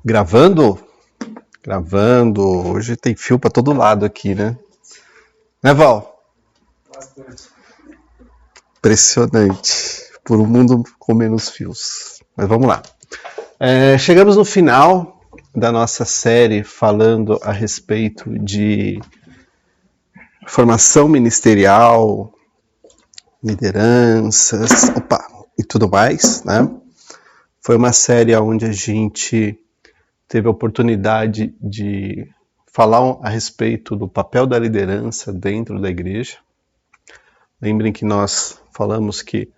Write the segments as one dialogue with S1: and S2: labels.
S1: Gravando? Gravando. Hoje tem fio pra todo lado aqui, né? Né, Val?
S2: Bastante.
S1: Impressionante. Por um mundo com menos fios. Mas vamos lá. Chegamos no final da nossa série falando a respeito de formação ministerial, lideranças, e tudo mais, né? Foi uma série onde a gente teve a oportunidade de falar a respeito do papel da liderança dentro da igreja. Lembrem que nós falamos que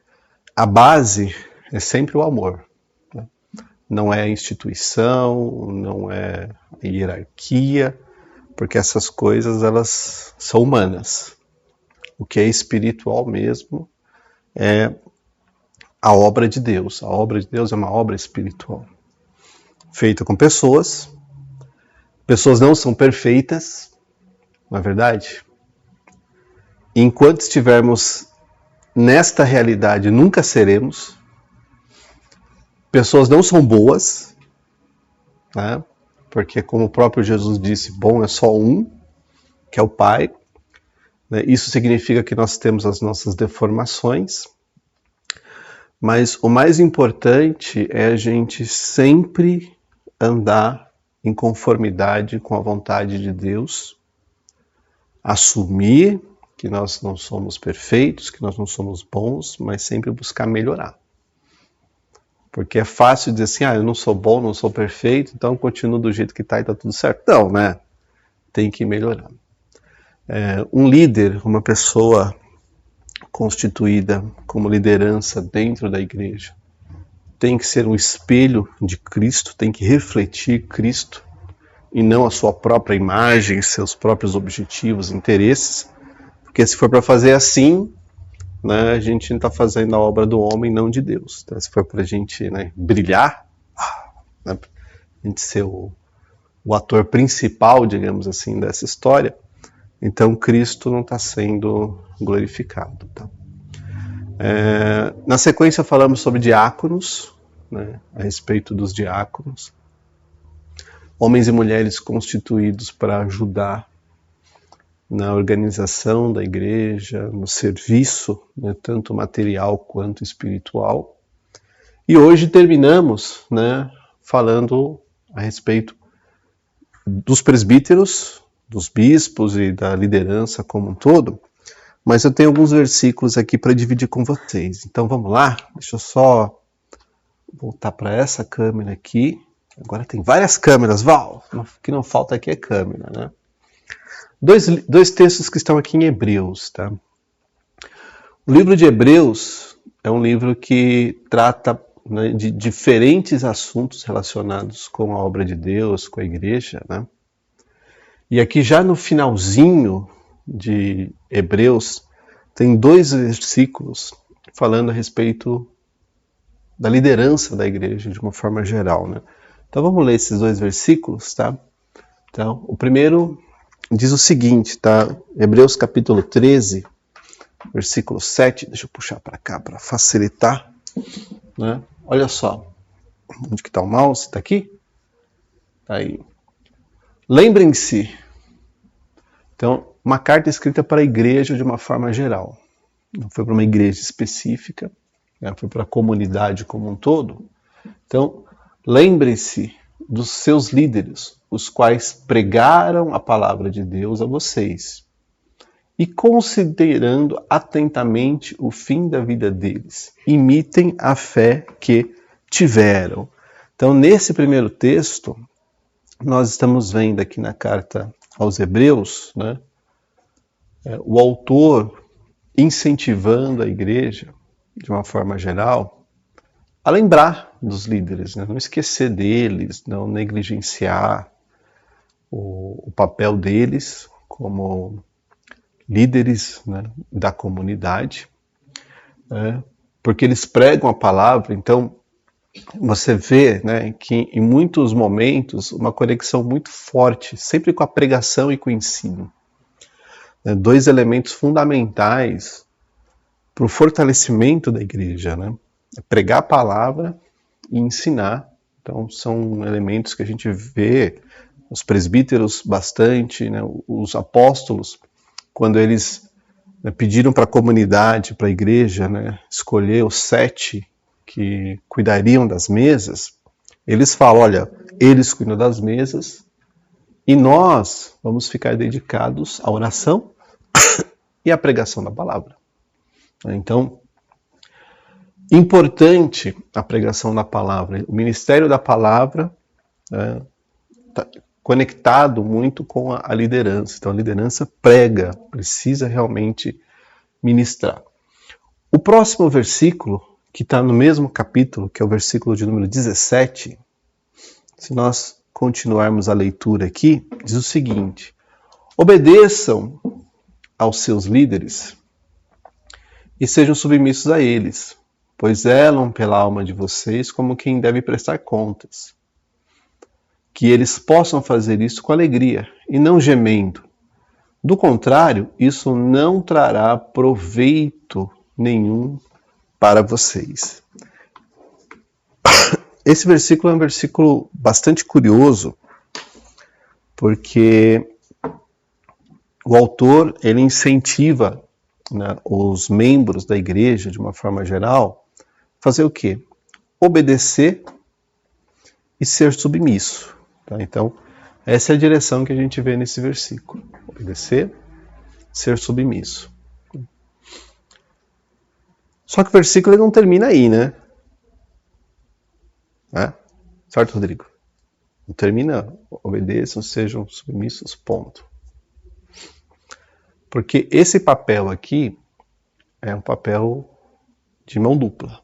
S1: a base é sempre o amor. Né? Não é a instituição, não é a hierarquia, porque essas coisas elas são humanas. O que é espiritual mesmo é a obra de Deus. A obra de Deus é uma obra espiritual. Feita com pessoas. Pessoas não são perfeitas, não é verdade? Enquanto estivermos nesta realidade, nunca seremos. Pessoas não são boas, né? Porque como o próprio Jesus disse, bom é só um, que é o Pai. Né? Isso significa que nós temos as nossas deformações, mas o mais importante é a gente sempre andar em conformidade com a vontade de Deus, assumir que nós não somos perfeitos, que nós não somos bons, mas sempre buscar melhorar. Porque é fácil dizer assim, eu não sou bom, não sou perfeito, então continuo do jeito que está e está tudo certo. Não, né? Tem que melhorar. Um líder, uma pessoa constituída como liderança dentro da igreja, tem que ser um espelho de Cristo, tem que refletir Cristo e não a sua própria imagem, seus próprios objetivos, interesses, porque se for para fazer assim, né, a gente não está fazendo a obra do homem, não de Deus. Então, se for para a gente, né, brilhar, né, a gente ser o ator principal, digamos assim, dessa história, então Cristo não está sendo glorificado. Tá? Na sequência falamos sobre diáconos, né, a respeito dos diáconos, homens e mulheres constituídos para ajudar na organização da igreja, no serviço, né, tanto material quanto espiritual. E hoje terminamos, né, falando a respeito dos presbíteros, dos bispos e da liderança como um todo, mas eu tenho alguns versículos aqui para dividir com vocês. Então vamos lá, deixa eu só voltar para essa câmera aqui. Agora tem várias câmeras, Val, o que não falta aqui é câmera, né? Dois textos que estão aqui em Hebreus, tá? O livro de Hebreus é um livro que trata, né, de diferentes assuntos relacionados com a obra de Deus, com a igreja, né? E aqui já no finalzinho de Hebreus tem 2 versículos falando a respeito da liderança da igreja de uma forma geral, né? Então vamos ler esses 2 versículos, tá? Então, o primeiro diz o seguinte, tá? Hebreus capítulo 13, versículo 7. Deixa eu puxar para cá para facilitar, né? Olha só. Onde que está o mouse? Está aqui? Tá aí. Lembrem-se. Então, uma carta escrita para a igreja de uma forma geral. Não foi para uma igreja específica, né? Foi para a comunidade como um todo. Então, lembrem-se dos seus líderes, os quais pregaram a palavra de Deus a vocês. E considerando atentamente o fim da vida deles, imitem a fé que tiveram. Então, nesse primeiro texto, nós estamos vendo aqui na carta aos Hebreus, né, o autor incentivando a igreja, de uma forma geral, a lembrar dos líderes, né, não esquecer deles, não negligenciar o papel deles como líderes, né, da comunidade, né, porque eles pregam a palavra. Então você vê, né, que em muitos momentos uma conexão muito forte, sempre com a pregação e com o ensino. 2 elementos fundamentais para o fortalecimento da igreja, né? É pregar a palavra e ensinar Então são elementos que a gente vê os presbíteros bastante, né, os apóstolos, quando eles pediram para a comunidade, para a igreja, né, escolher os 7 que cuidariam das mesas, eles falam, olha, eles cuidam das mesas e nós vamos ficar dedicados à oração e à pregação da palavra. Então, importante a pregação da palavra, o ministério da palavra tá conectado muito com a liderança. Então a liderança prega, precisa realmente ministrar. O próximo versículo, que está no mesmo capítulo, que é o versículo de número 17, se nós continuarmos a leitura aqui, diz o seguinte: obedeçam aos seus líderes e sejam submissos a eles, pois zelam pela alma de vocês como quem deve prestar contas. Que eles possam fazer isso com alegria e não gemendo. Do contrário, isso não trará proveito nenhum para vocês. Esse versículo é um versículo bastante curioso, porque o autor ele incentiva, né, os membros da igreja, de uma forma geral, fazer o quê? Obedecer e ser submisso. Tá? Então, essa é a direção que a gente vê nesse versículo. Obedecer, ser submisso. Só que o versículo ele não termina aí, né? Certo, Rodrigo? Não termina, obedeçam, sejam submissos, ponto. Porque esse papel aqui é um papel de mão dupla.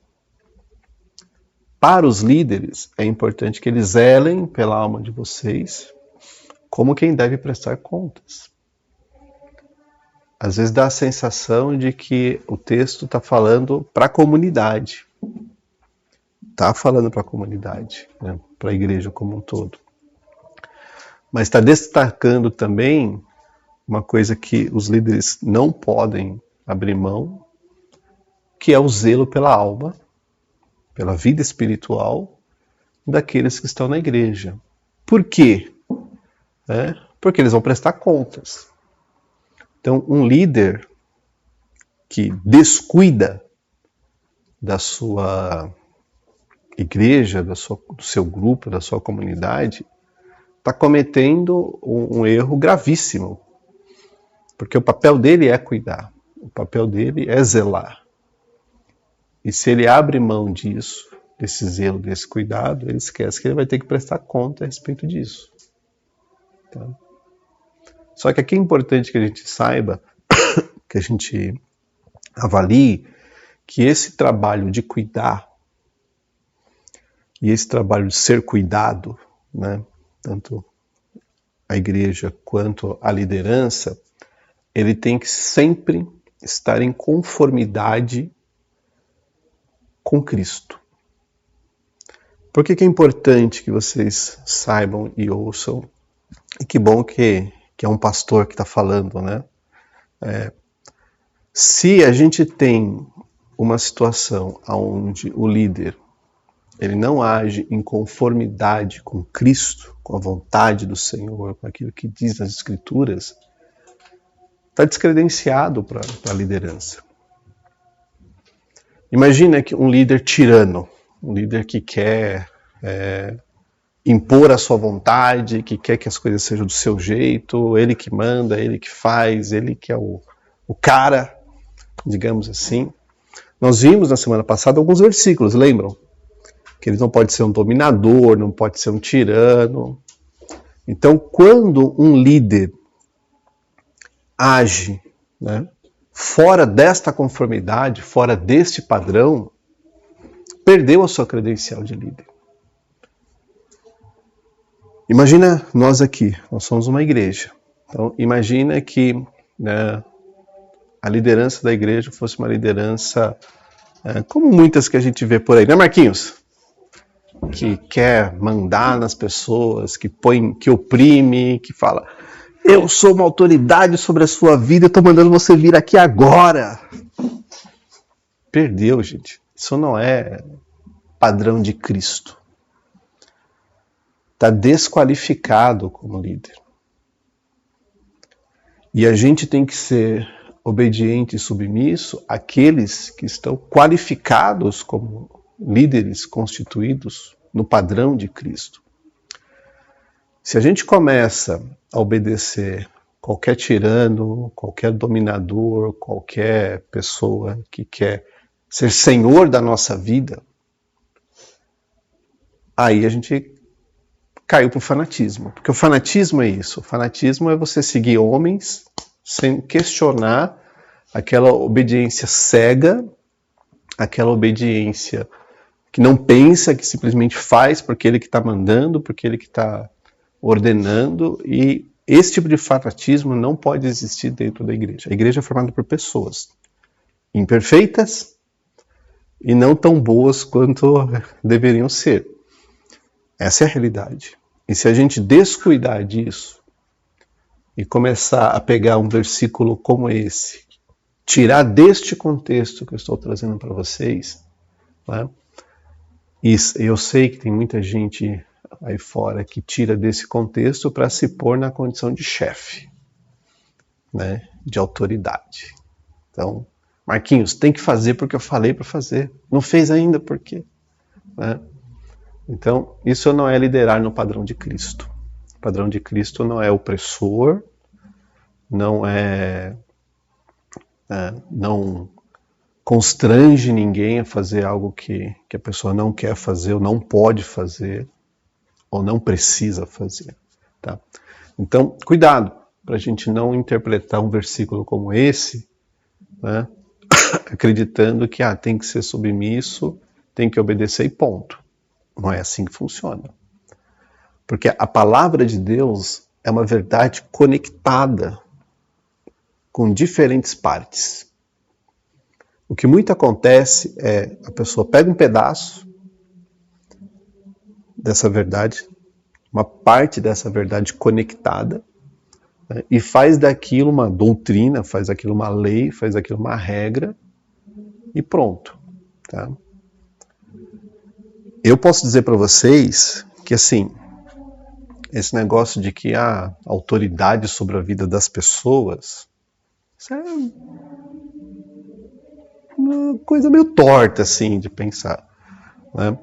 S1: Para os líderes, é importante que eles zelem pela alma de vocês como quem deve prestar contas. Às vezes dá a sensação de que o texto está falando para a comunidade. Está falando para a comunidade, né? Para a igreja como um todo. Mas está destacando também uma coisa que os líderes não podem abrir mão, que é o zelo pela alma, pela vida espiritual daqueles que estão na igreja. Por quê? Porque eles vão prestar contas. Então, um líder que descuida da sua igreja, do seu grupo, da sua comunidade, está cometendo um erro gravíssimo. Porque o papel dele é cuidar, o papel dele é zelar. E se ele abre mão disso, desse zelo, desse cuidado, ele esquece que ele vai ter que prestar conta a respeito disso. Tá? Só que aqui é importante que a gente saiba, que a gente avalie, que esse trabalho de cuidar e esse trabalho de ser cuidado, né, tanto a igreja quanto a liderança, ele tem que sempre estar em conformidade com Cristo. Por que é importante que vocês saibam e ouçam? E que bom que é um pastor que está falando, né? Se a gente tem uma situação onde o líder ele não age em conformidade com Cristo, com a vontade do Senhor, com aquilo que diz nas Escrituras, está descredenciado para a liderança. Imagina que um líder tirano, um líder que quer impor a sua vontade, que quer que as coisas sejam do seu jeito, ele que manda, ele que faz, ele que é o cara, digamos assim. Nós vimos na semana passada alguns versículos, lembram? Que ele não pode ser um dominador, não pode ser um tirano. Então, quando um líder age, né, fora desta conformidade, fora deste padrão, perdeu a sua credencial de líder. Imagina nós aqui, nós somos uma igreja. Então, imagina que, né, a liderança da igreja fosse uma liderança como muitas que a gente vê por aí, né, Marquinhos? Que quer mandar nas pessoas, que oprime, que fala: eu sou uma autoridade sobre a sua vida, eu estou mandando você vir aqui agora. Perdeu, gente. Isso não é padrão de Cristo. está desqualificado como líder. E a gente tem que ser obediente e submisso àqueles que estão qualificados como líderes constituídos no padrão de Cristo. Se a gente começa a obedecer qualquer tirano, qualquer dominador, qualquer pessoa que quer ser senhor da nossa vida, aí a gente caiu para o fanatismo. Porque o fanatismo é isso. O fanatismo é você seguir homens sem questionar aquela obediência cega, aquela obediência que não pensa, que simplesmente faz porque ele que está mandando, porque ele que está ordenando. E esse tipo de fanatismo não pode existir dentro da igreja. A igreja é formada por pessoas imperfeitas e não tão boas quanto deveriam ser. Essa é a realidade. E se a gente descuidar disso e começar a pegar um versículo como esse, tirar deste contexto que eu estou trazendo para vocês, né? E eu sei que tem muita gente aí fora que tira desse contexto para se pôr na condição de chefe, né? De autoridade. Então, Marquinhos, tem que fazer porque eu falei para fazer. Não fez ainda por quê? Né? Então, isso não é liderar no padrão de Cristo. O padrão de Cristo não é opressor, não não constrange ninguém a fazer algo que a pessoa não quer fazer, ou não pode fazer, ou não precisa fazer. Tá? Então, cuidado para a gente não interpretar um versículo como esse, né, acreditando que tem que ser submisso, tem que obedecer e ponto. Não é assim que funciona. Porque a palavra de Deus é uma verdade conectada com diferentes partes. O que muito acontece é a pessoa pega um pedaço dessa verdade, uma parte dessa verdade conectada, né, e faz daquilo uma doutrina, faz daquilo uma lei, faz daquilo uma regra e pronto. Tá? Eu posso dizer para vocês que, assim, esse negócio de que há autoridade sobre a vida das pessoas, isso é uma coisa meio torta, assim, de pensar. Né?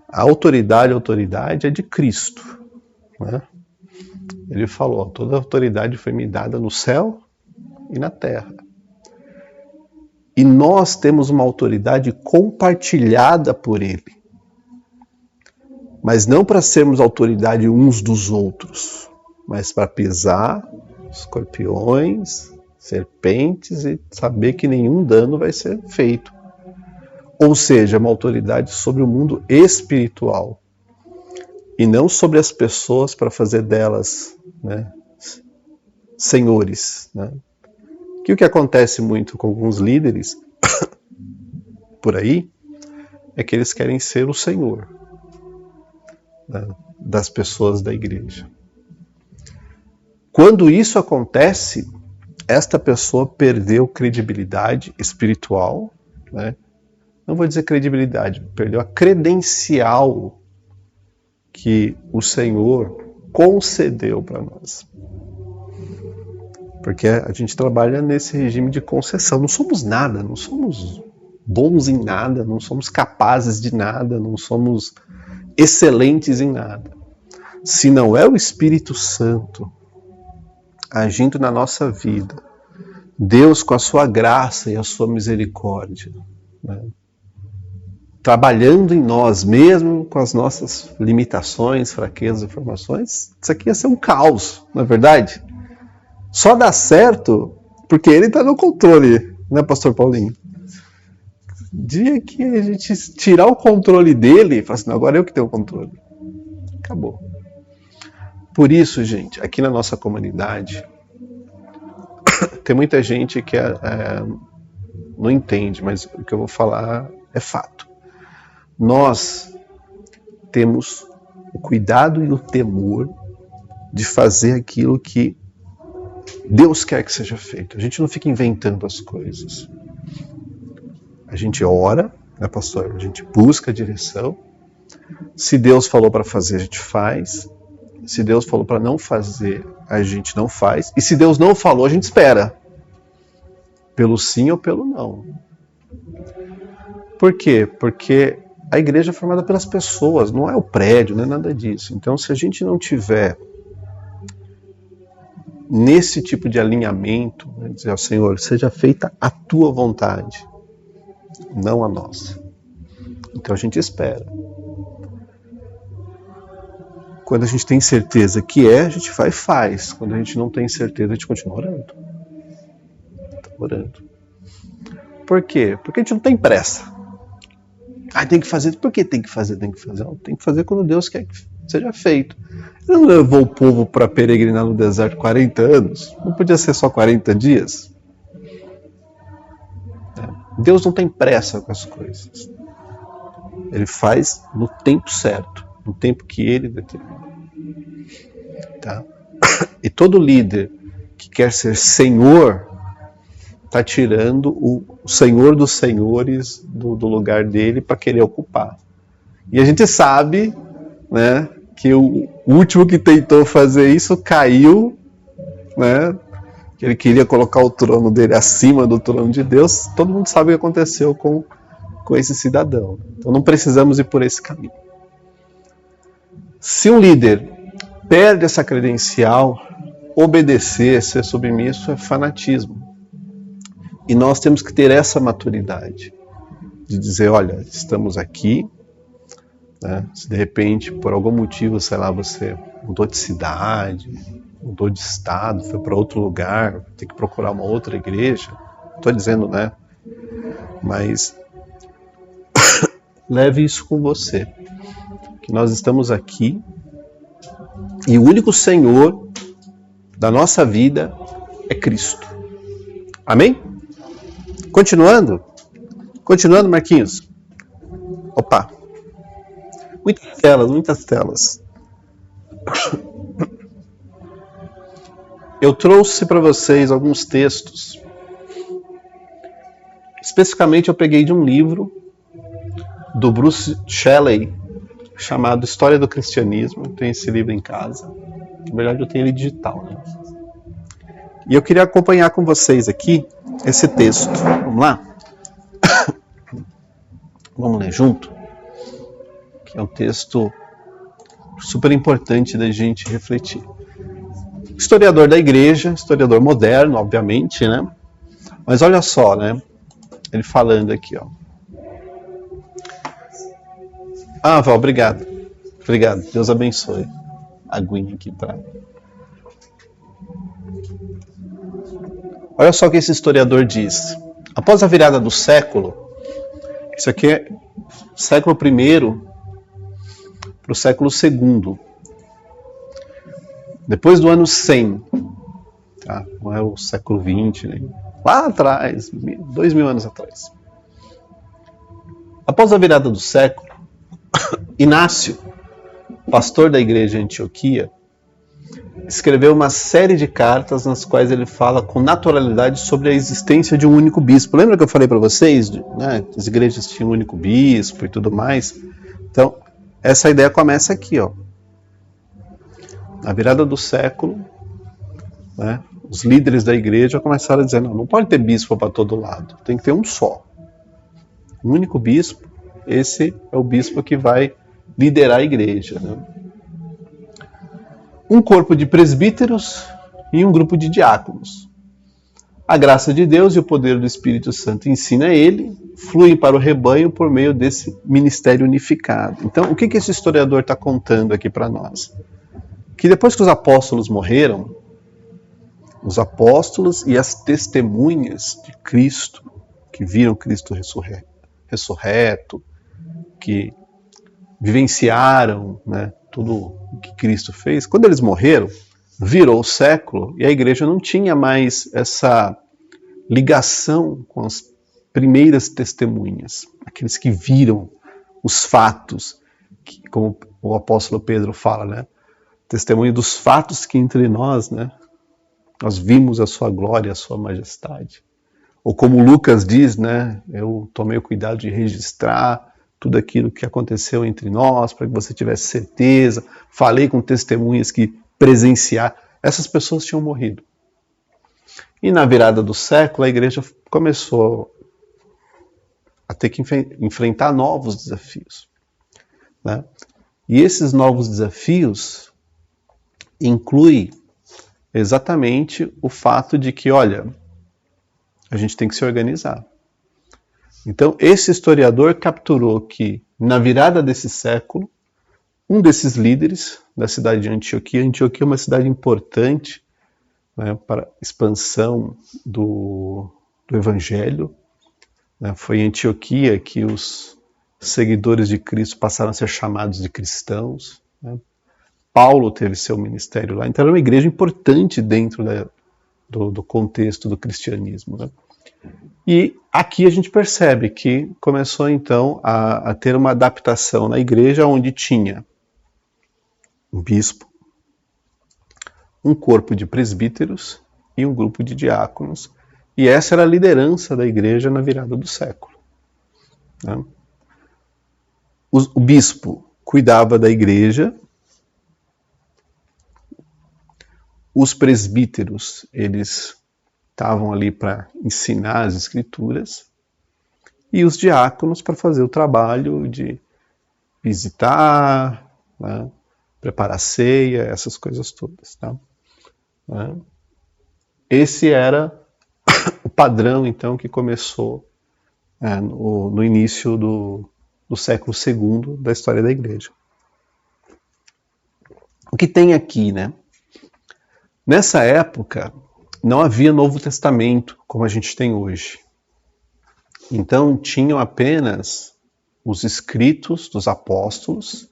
S1: A autoridade é de Cristo. Né? Ele falou, toda autoridade foi me dada no céu e na terra. E nós temos uma autoridade compartilhada por Ele. Mas não para sermos autoridade uns dos outros, mas para pisar escorpiões, serpentes e saber que nenhum dano vai ser feito. Ou seja, uma autoridade sobre o mundo espiritual e não sobre as pessoas para fazer delas, né, senhores. Né? Que o que acontece muito com alguns líderes por aí é que eles querem ser o senhor, né, das pessoas da igreja. Quando isso acontece, esta pessoa perdeu credibilidade espiritual, né? Não vou dizer credibilidade, perdeu a credencial que o Senhor concedeu para nós. Porque a gente trabalha nesse regime de concessão. Não somos nada, não somos bons em nada, não somos capazes de nada, não somos excelentes em nada. Se não é o Espírito Santo agindo na nossa vida, Deus com a sua graça e a sua misericórdia, né, trabalhando em nós, mesmo com as nossas limitações, fraquezas, informações, isso aqui ia ser um caos, não é verdade? Só dá certo porque Ele está no controle, né, Pastor Paulinho? Dia que a gente tirar o controle dele e falar assim, agora eu que tenho o controle. Acabou. Por isso, gente, aqui na nossa comunidade, tem muita gente que não entende, mas o que eu vou falar é fato. Nós temos o cuidado e o temor de fazer aquilo que Deus quer que seja feito. A gente não fica inventando as coisas. A gente ora, né, pastor? A gente busca a direção. Se Deus falou para fazer, a gente faz. Se Deus falou para não fazer, a gente não faz. E se Deus não falou, a gente espera. Pelo sim ou pelo não. Por quê? Porque a igreja é formada pelas pessoas, não é o prédio, não é nada disso. Então, se a gente não tiver nesse tipo de alinhamento, né, dizer ao Senhor, seja feita a tua vontade, não a nossa. Então a gente espera. Quando a gente tem certeza que a gente vai e faz. Quando a gente não tem certeza, a gente continua orando. Tá orando. Por quê? Porque a gente não tem pressa. Tem que fazer. Por que tem que fazer? Tem que fazer. Não, tem que fazer quando Deus quer que seja feito. Ele não levou o povo para peregrinar no deserto 40 anos. Não podia ser só 40 dias? Deus não tem pressa com as coisas. Ele faz no tempo certo, no tempo que ele determina. Tá? E todo líder que quer ser senhor está tirando o senhor dos senhores do lugar dele para querer ocupar. E a gente sabe, né, que o último que tentou fazer isso caiu, né, que ele queria colocar o trono dele acima do trono de Deus. Todo mundo sabe o que aconteceu com esse cidadão. Então não precisamos ir por esse caminho. Se um líder perde essa credencial, obedecer, ser submisso é fanatismo. E nós temos que ter essa maturidade de dizer, olha, estamos aqui, né? Se de repente, por algum motivo, sei lá, você mudou de cidade, mudou de estado, foi para outro lugar, tem que procurar uma outra igreja, estou dizendo, né? Mas leve isso com você, que nós estamos aqui e o único Senhor da nossa vida é Cristo. Amém? Continuando, Marquinhos. Opa, muitas telas. Eu trouxe para vocês alguns textos. Especificamente eu peguei de um livro do Bruce Shelley, chamado História do Cristianismo. Eu tenho esse livro em casa. Na verdade eu tenho ele digital, né? E eu queria acompanhar com vocês aqui esse texto. Vamos lá? Vamos ler junto? Que é um texto super importante da gente refletir. Historiador da igreja, historiador moderno, obviamente, né? Mas olha só, né? Ele falando aqui, ó. Val, obrigado. Obrigado, Deus abençoe. Aguinha aqui para... Olha só o que esse historiador diz. Após a virada do século, isso aqui é século I para o século II. Depois do ano 100, tá? Não é o século XX, né? Lá atrás, 2000 anos atrás. Após a virada do século, Inácio, pastor da igreja de Antioquia, escreveu uma série de cartas nas quais ele fala com naturalidade sobre a existência de um único bispo. Lembra que eu falei para vocês, né? As igrejas tinham um único bispo e tudo mais? Então, essa ideia começa aqui, ó. Na virada do século, né, os líderes da igreja começaram a dizer, não pode ter bispo para todo lado, tem que ter um só. Um único bispo, esse é o bispo que vai liderar a igreja, né? Um corpo de presbíteros e um grupo de diáconos. A graça de Deus e o poder do Espírito Santo ensina ele, fluem para o rebanho por meio desse ministério unificado. Então, o que esse historiador está contando aqui para nós? Que depois que os apóstolos morreram, os apóstolos e as testemunhas de Cristo, que viram Cristo ressurreto, que vivenciaram, né, tudo o que Cristo fez, quando eles morreram, virou o século e a igreja não tinha mais essa ligação com as primeiras testemunhas, aqueles que viram os fatos, que, como o apóstolo Pedro fala, né, testemunho dos fatos que entre nós, né, nós vimos a sua glória, a sua majestade. Ou como Lucas diz, né, eu tomei o cuidado de registrar tudo aquilo que aconteceu entre nós, para que você tivesse certeza. Falei com testemunhas que presenciaram. Essas pessoas tinham morrido. E na virada do século, a igreja começou a ter que enfrentar novos desafios, né? E esses novos desafios incluem exatamente o fato de que, olha, a gente tem que se organizar. Então, esse historiador capturou que, na virada desse século, um desses líderes da cidade de Antioquia é uma cidade importante, né, para a expansão do Evangelho, né? Foi em Antioquia que os seguidores de Cristo passaram a ser chamados de cristãos, né? Paulo teve seu ministério lá, então era uma igreja importante dentro do contexto do cristianismo, né? E aqui a gente percebe que começou então a ter uma adaptação na igreja onde tinha um bispo, um corpo de presbíteros e um grupo de diáconos, e essa era a liderança da igreja na virada do século, né? O bispo cuidava da igreja, os presbíteros, eles estavam ali para ensinar as escrituras, e os diáconos para fazer o trabalho de visitar, né, preparar a ceia, essas coisas todas, tá? Esse era o padrão, então, que começou no início do século II da história da igreja. O que tem aqui, né? Nessa época, não havia Novo Testamento, como a gente tem hoje. Então, tinham apenas os escritos dos apóstolos,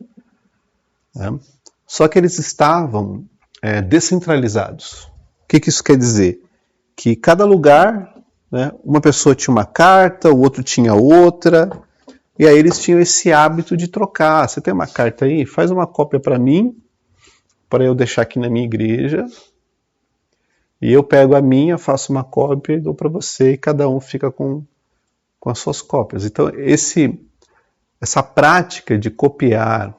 S1: né? Só que eles estavam descentralizados. O que isso quer dizer? Que cada lugar, né, uma pessoa tinha uma carta, o outro tinha outra, e aí eles tinham esse hábito de trocar. Você tem uma carta aí? Faz uma cópia para mim, para eu deixar aqui na minha igreja, e eu pego a minha, faço uma cópia e dou para você, e cada um fica com as suas cópias. Então, essa prática de copiar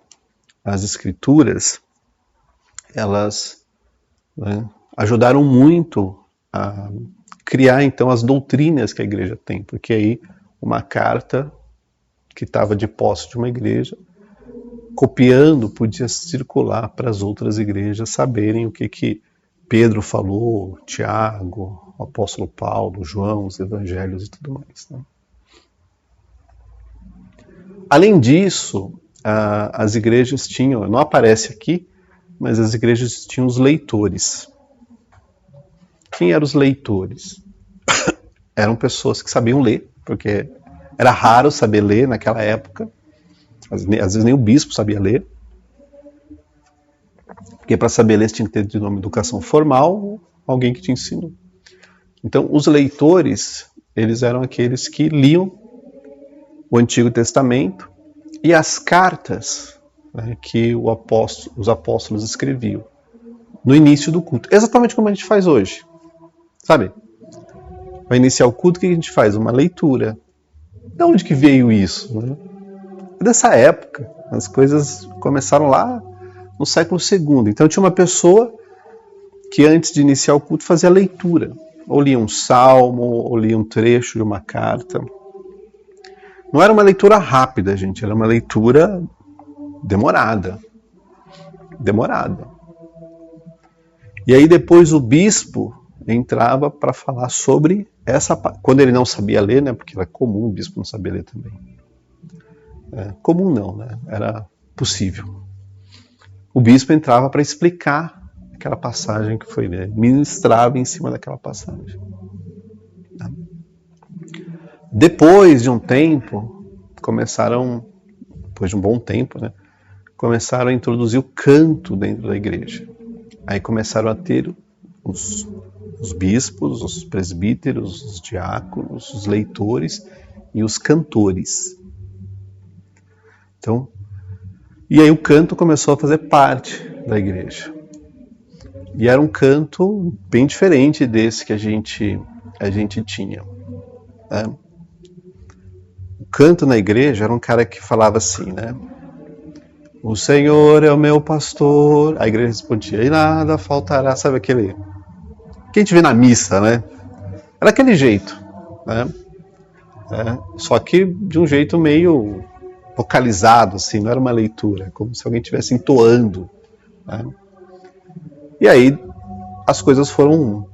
S1: as escrituras, elas, né, ajudaram muito a criar, então, as doutrinas que a igreja tem, porque aí uma carta que estava de posse de uma igreja, copiando, podia circular para as outras igrejas saberem o que Pedro falou, Tiago, o apóstolo Paulo, João, os evangelhos e tudo mais, né? Além disso, as igrejas tinham, não aparece aqui, mas as igrejas tinham os leitores. Quem eram os leitores? Eram pessoas que sabiam ler, porque era raro saber ler naquela época. Às vezes nem o bispo sabia ler. Porque para saber ler você tinha que ter de nome educação formal, alguém que te ensinou. Então, os leitores, eles eram aqueles que liam o Antigo Testamento e as cartas, né, que os apóstolos escreviam no início do culto. Exatamente como a gente faz hoje. Sabe? Vai iniciar o culto, o que a gente faz? Uma leitura. De onde que veio isso, né? Dessa época. As coisas começaram lá no século II. Então tinha uma pessoa que antes de iniciar o culto fazia a leitura. Ou lia um salmo, ou lia um trecho de uma carta. Não era uma leitura rápida, gente. Era uma leitura demorada. Demorada. E aí depois o bispo entrava para falar sobre essa... Quando ele não sabia ler, né? Porque era comum o bispo não saber ler também. Comum não, né? Era possível. O bispo entrava para explicar aquela passagem que foi ler. Ministrava em cima daquela passagem. Depois de um tempo, depois de um bom tempo, né, começaram a introduzir o canto dentro da igreja. Aí começaram a ter os bispos, os presbíteros, os diáconos, os leitores e os cantores. Então, e aí o canto começou a fazer parte da igreja. E era um canto bem diferente desse que a gente tinha, né? O canto na igreja era um cara que falava assim, né? O Senhor é o meu pastor. A igreja respondia, e nada faltará. Sabe aquele que a gente vê na missa, né? Era aquele jeito, né? Só que de um jeito meio vocalizado, assim, não era uma leitura, como se alguém estivesse entoando, né? E aí as coisas foram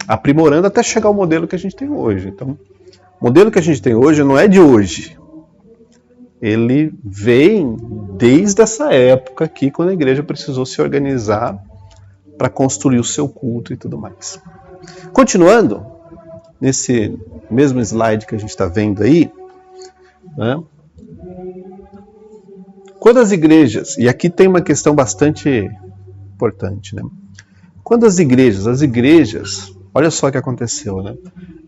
S1: aprimorando até chegar ao modelo que a gente tem hoje. Então, o modelo que a gente tem hoje não é de hoje. Ele vem desde essa época aqui, quando a igreja precisou se organizar para construir o seu culto e tudo mais. Continuando, nesse mesmo slide que a gente está vendo aí, né? Quando as igrejas, e aqui tem uma questão bastante importante, né? Quando as igrejas, olha só o que aconteceu, né?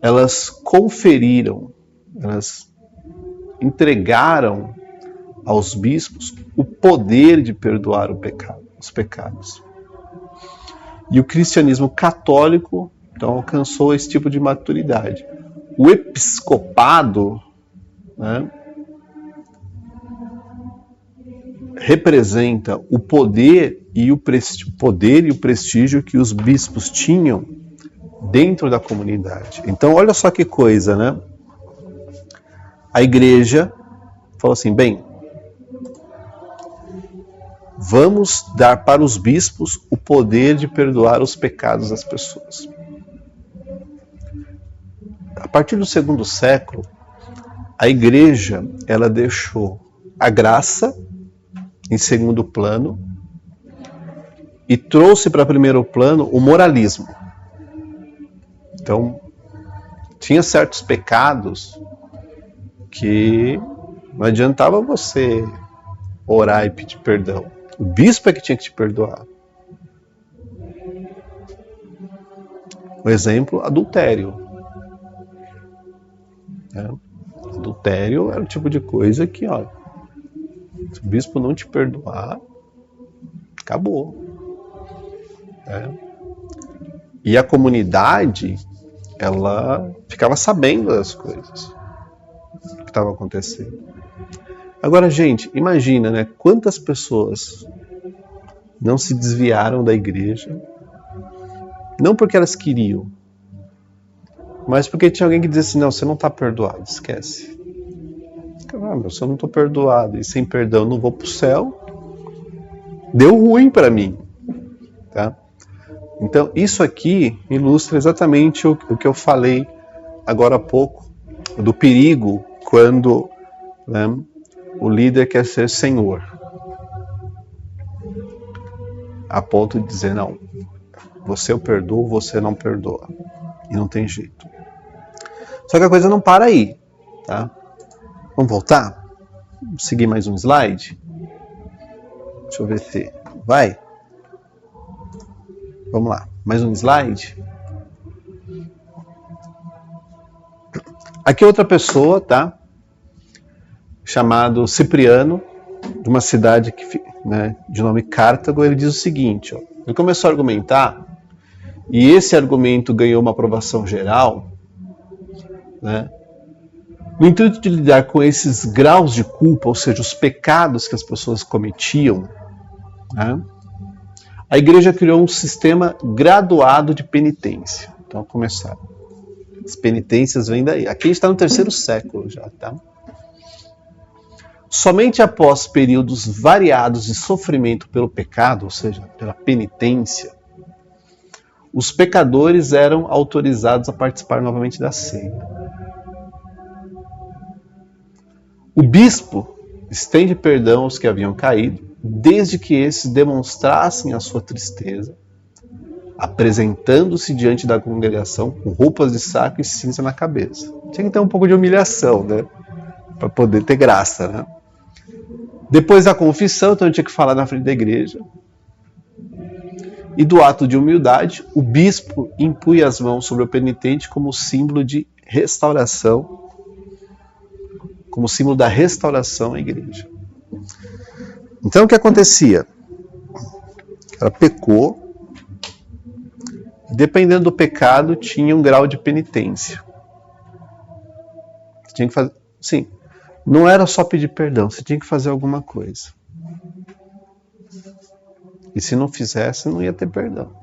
S1: Elas conferiram, elas entregaram aos bispos o poder de perdoar os pecados. E o cristianismo católico, então, alcançou esse tipo de maturidade. O episcopado, né, representa o poder e o prestígio que os bispos tinham dentro da comunidade. Então, olha só que coisa, né? A igreja falou assim, bem, vamos dar para os bispos o poder de perdoar os pecados das pessoas. A partir do segundo século, a igreja, ela deixou a graça em segundo plano e trouxe para primeiro plano o moralismo. Então, tinha certos pecados que não adiantava você orar e pedir perdão. O bispo é que tinha que te perdoar. Um exemplo, adultério. Adultério era o tipo de coisa que, ó, se o bispo não te perdoar, acabou. E a comunidade, ela ficava sabendo das coisas que estavam acontecendo. Agora, gente, imagina, né? Quantas pessoas não se desviaram da igreja, não porque elas queriam, mas porque tinha alguém que dizia assim, não, você não está perdoado, esquece. Se eu não estou perdoado e sem perdão não vou para o céu, deu ruim para mim. Tá? Então, isso aqui ilustra exatamente o que eu falei agora há pouco, do perigo quando, né, o líder quer ser senhor, a ponto de dizer, não, você eu perdoo, você não perdoa. E não tem jeito. Só que a coisa não para aí. Tá? Vamos voltar? Vamos seguir mais um slide? Deixa eu ver se vai. Vamos lá, mais um slide. Aqui outra pessoa, tá? Chamado Cipriano, de uma cidade que, né, de nome Cartago. Ele diz o seguinte, ó, ele começou a argumentar, e esse argumento ganhou uma aprovação geral, né, no intuito de lidar com esses graus de culpa, ou seja, os pecados que as pessoas cometiam, né, a igreja criou um sistema graduado de penitência. Então, começar. As penitências vêm daí. Aqui a gente está no 3º século já, tá? Somente após períodos variados de sofrimento pelo pecado, ou seja, pela penitência, os pecadores eram autorizados a participar novamente da ceia. O bispo estende perdão aos que haviam caído, desde que esses demonstrassem a sua tristeza, apresentando-se diante da congregação com roupas de saco e cinza na cabeça. Tinha que ter um pouco de humilhação, né? Para poder ter graça, né? Depois da confissão, então tinha que falar na frente da igreja. E do ato de humildade, o bispo impunha as mãos sobre o penitente como símbolo de restauração, como símbolo da restauração à igreja. Então o que acontecia? Ela pecou, dependendo do pecado, tinha um grau de penitência. Tinha que fazer, sim, não era só pedir perdão, você tinha que fazer alguma coisa. E se não fizesse, não ia ter perdão.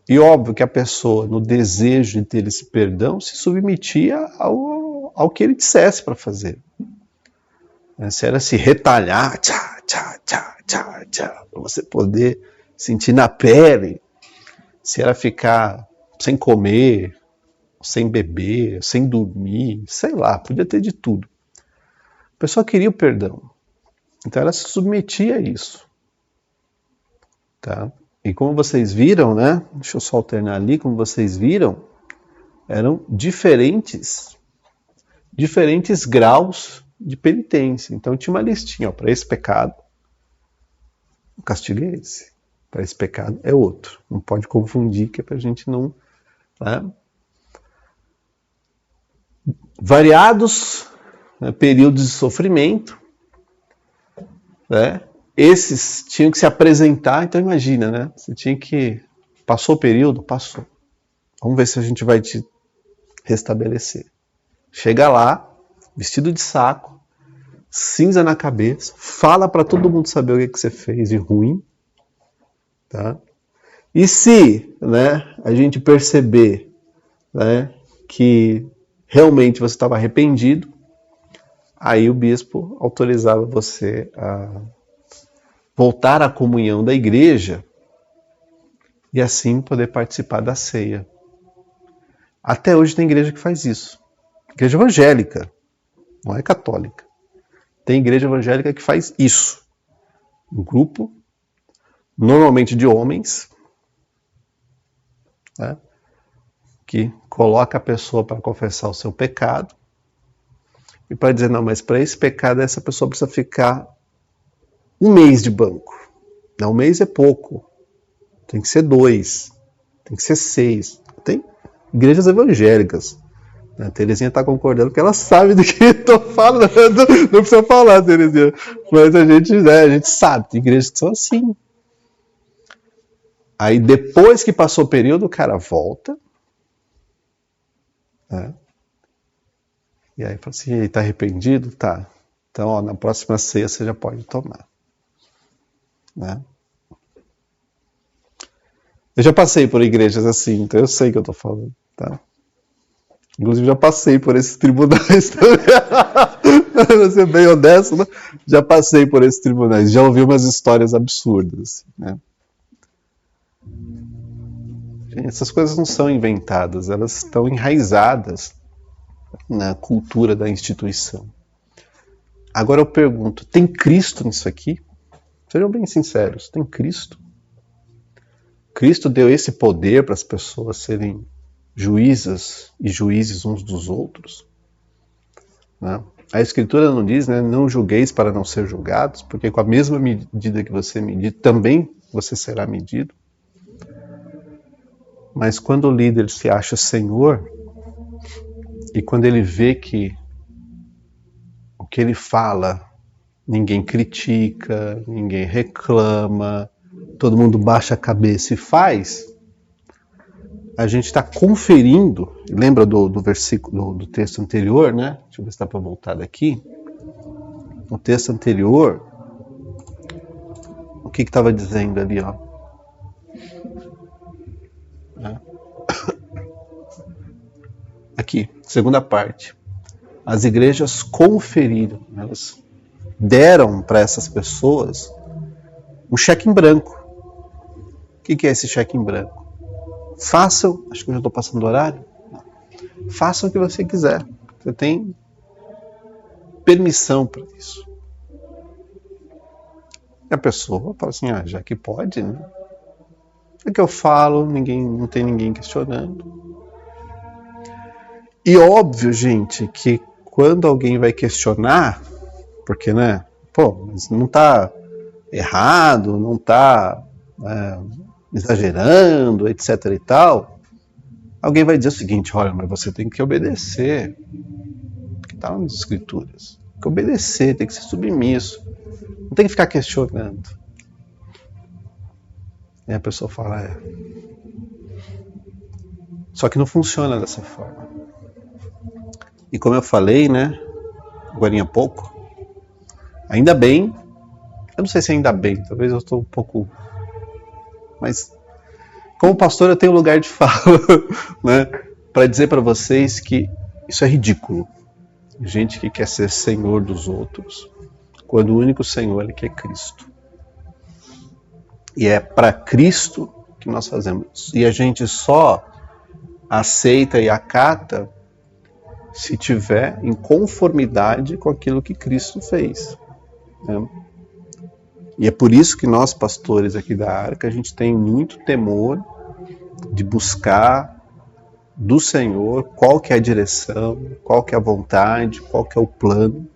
S1: E óbvio que a pessoa, no desejo de ter esse perdão, se submetia ao que ele dissesse para fazer. Se era se retalhar, tchá, tchá, tchá, tchá, tchá, para você poder sentir na pele, se era ficar sem comer, sem beber, sem dormir, sei lá, podia ter de tudo. A pessoa queria o perdão, então ela se submetia a isso. Tá? E como vocês viram, né? Deixa eu só alternar ali, como vocês viram, eram diferentes graus de penitência. Então tinha uma listinha, para esse pecado, o castigo é esse. Para esse pecado é outro. Não pode confundir, que é para a gente não... Né? Variados, né, períodos de sofrimento, né? Esses tinham que se apresentar, então imagina, né? Você tinha que... Passou o período? Passou. Vamos ver se a gente vai te restabelecer. Chega lá, vestido de saco, cinza na cabeça, fala para todo mundo saber o que você fez de ruim. Tá? E se, né, a gente perceber, né, que realmente você estava arrependido, aí o bispo autorizava você a voltar à comunhão da igreja e assim poder participar da ceia. Até hoje tem igreja que faz isso. Igreja evangélica, não é católica. Tem igreja evangélica que faz isso. Um grupo, normalmente de homens, né, que coloca a pessoa para confessar o seu pecado e para dizer, não, mas para esse pecado essa pessoa precisa ficar 1 mês de banco. Não, 1 mês é pouco. Tem que ser 2. Tem que ser 6. Tem igrejas evangélicas. A Terezinha está concordando porque ela sabe do que eu estou falando. Não precisa falar, Terezinha. Mas a gente sabe. Tem igrejas que são assim. Aí depois que passou o período, o cara volta. Né? E aí fala assim, está arrependido? Tá. Então, ó, na próxima ceia você já pode tomar. Né? Eu já passei por igrejas assim, então eu sei o que eu estou falando. Tá? Inclusive já passei por esses tribunais também. Vou ser bem honesto, né? Já passei por esses tribunais. Já ouvi umas histórias absurdas. Né? Gente, essas coisas não são inventadas, elas estão enraizadas na cultura da instituição. Agora eu pergunto, tem Cristo nisso aqui? Sejam bem sinceros, tem Cristo? Cristo deu esse poder para as pessoas serem juízas e juízes uns dos outros? Né? A Escritura não diz, né, não julgueis para não ser julgados, porque com a mesma medida que você medir, também você será medido. Mas quando o líder se acha Senhor, e quando ele vê que o que ele fala, ninguém critica, ninguém reclama, todo mundo baixa a cabeça e faz, a gente está conferindo, lembra do versículo, do texto anterior, né? Deixa eu ver se dá para voltar daqui. No texto anterior, o que estava dizendo ali, ó? Aqui, segunda parte. As igrejas conferiram, elas deram para essas pessoas um cheque em branco. O que é esse cheque em branco? Façam, acho que eu já estou passando do horário, façam o que você quiser. Você tem permissão para isso. E a pessoa fala assim, já que pode, né? É que eu falo, não tem ninguém questionando. E óbvio, gente, que quando alguém vai questionar, porque, né, mas não está errado, não está exagerando, etc e tal, alguém vai dizer o seguinte, olha, mas você tem que obedecer, que está nas escrituras, tem que obedecer, tem que ser submisso, não tem que ficar questionando. E a pessoa fala, Só que não funciona dessa forma. E como eu falei, né, agora há pouco. Ainda bem, eu não sei se ainda bem, talvez eu estou um pouco... Mas, como pastor, eu tenho lugar de fala, né, para dizer para vocês que isso é ridículo. Gente que quer ser senhor dos outros, quando o único senhor é que é Cristo. E é para Cristo que nós fazemos. E a gente só aceita e acata se tiver em conformidade com aquilo que Cristo fez, né? E é por isso que nós, pastores aqui da Arca, a gente tem muito temor de buscar do Senhor qual que é a direção, qual que é a vontade, qual que é o plano.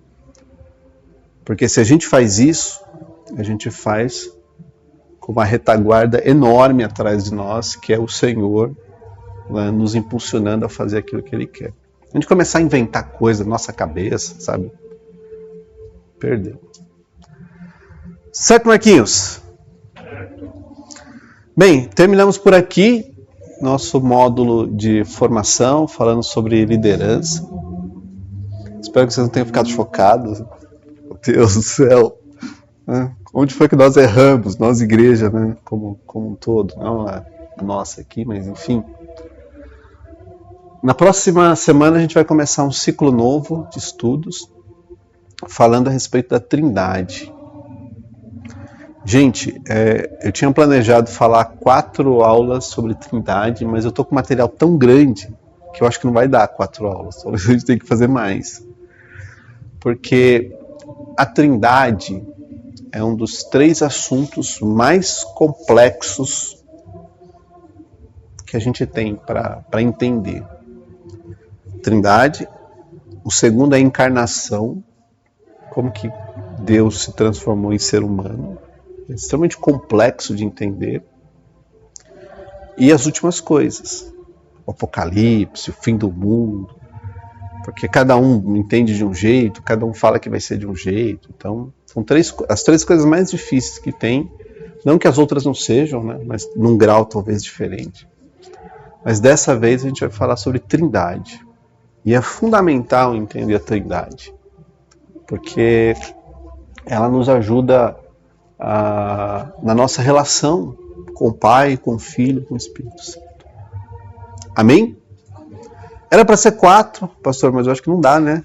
S1: Porque se a gente faz isso, a gente faz com uma retaguarda enorme atrás de nós, que é o Senhor, né, nos impulsionando a fazer aquilo que Ele quer. A gente começar a inventar coisa na nossa cabeça, sabe? Perdeu. Certo, Marquinhos? Bem, terminamos por aqui nosso módulo de formação, falando sobre liderança. Espero que vocês não tenham ficado chocados. Meu Deus do céu! Onde foi que nós erramos? Nós, igreja, né? Como um todo. Não a nossa aqui, mas enfim. Na próxima semana a gente vai começar um ciclo novo de estudos, falando a respeito da Trindade. Gente, eu tinha planejado falar 4 aulas sobre Trindade, mas eu estou com material tão grande que eu acho que não vai dar 4 aulas. Talvez a gente tenha que fazer mais. Porque a Trindade é um dos 3 assuntos mais complexos que a gente tem para entender. Trindade, o segundo é a encarnação, como que Deus se transformou em ser humano. É extremamente complexo de entender. E as últimas coisas, o Apocalipse, o fim do mundo, porque cada um entende de um jeito, cada um fala que vai ser de um jeito. Então, são as 3 coisas mais difíceis que tem, não que as outras não sejam, né, mas num grau talvez diferente. Mas dessa vez a gente vai falar sobre Trindade. E é fundamental entender a Trindade, porque ela nos ajuda na nossa relação com o Pai, com o Filho, com o Espírito Santo. Amém? Era para ser 4, pastor, mas eu acho que não dá, né?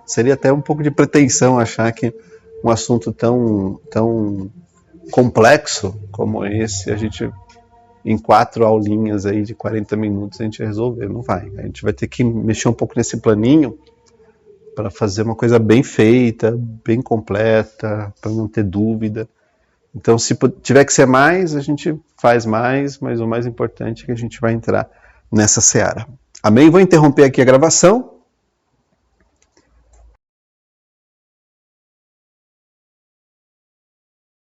S1: Seria até um pouco de pretensão achar que um assunto tão complexo como esse, a gente, em 4 aulinhas aí de 40 minutos, a gente resolver. Não vai. A gente vai ter que mexer um pouco nesse planinho para fazer uma coisa bem feita, bem completa, para não ter dúvida. Então, se tiver que ser mais, a gente faz mais, mas o mais importante é que a gente vai entrar nessa seara. Amém? Vou interromper aqui a gravação.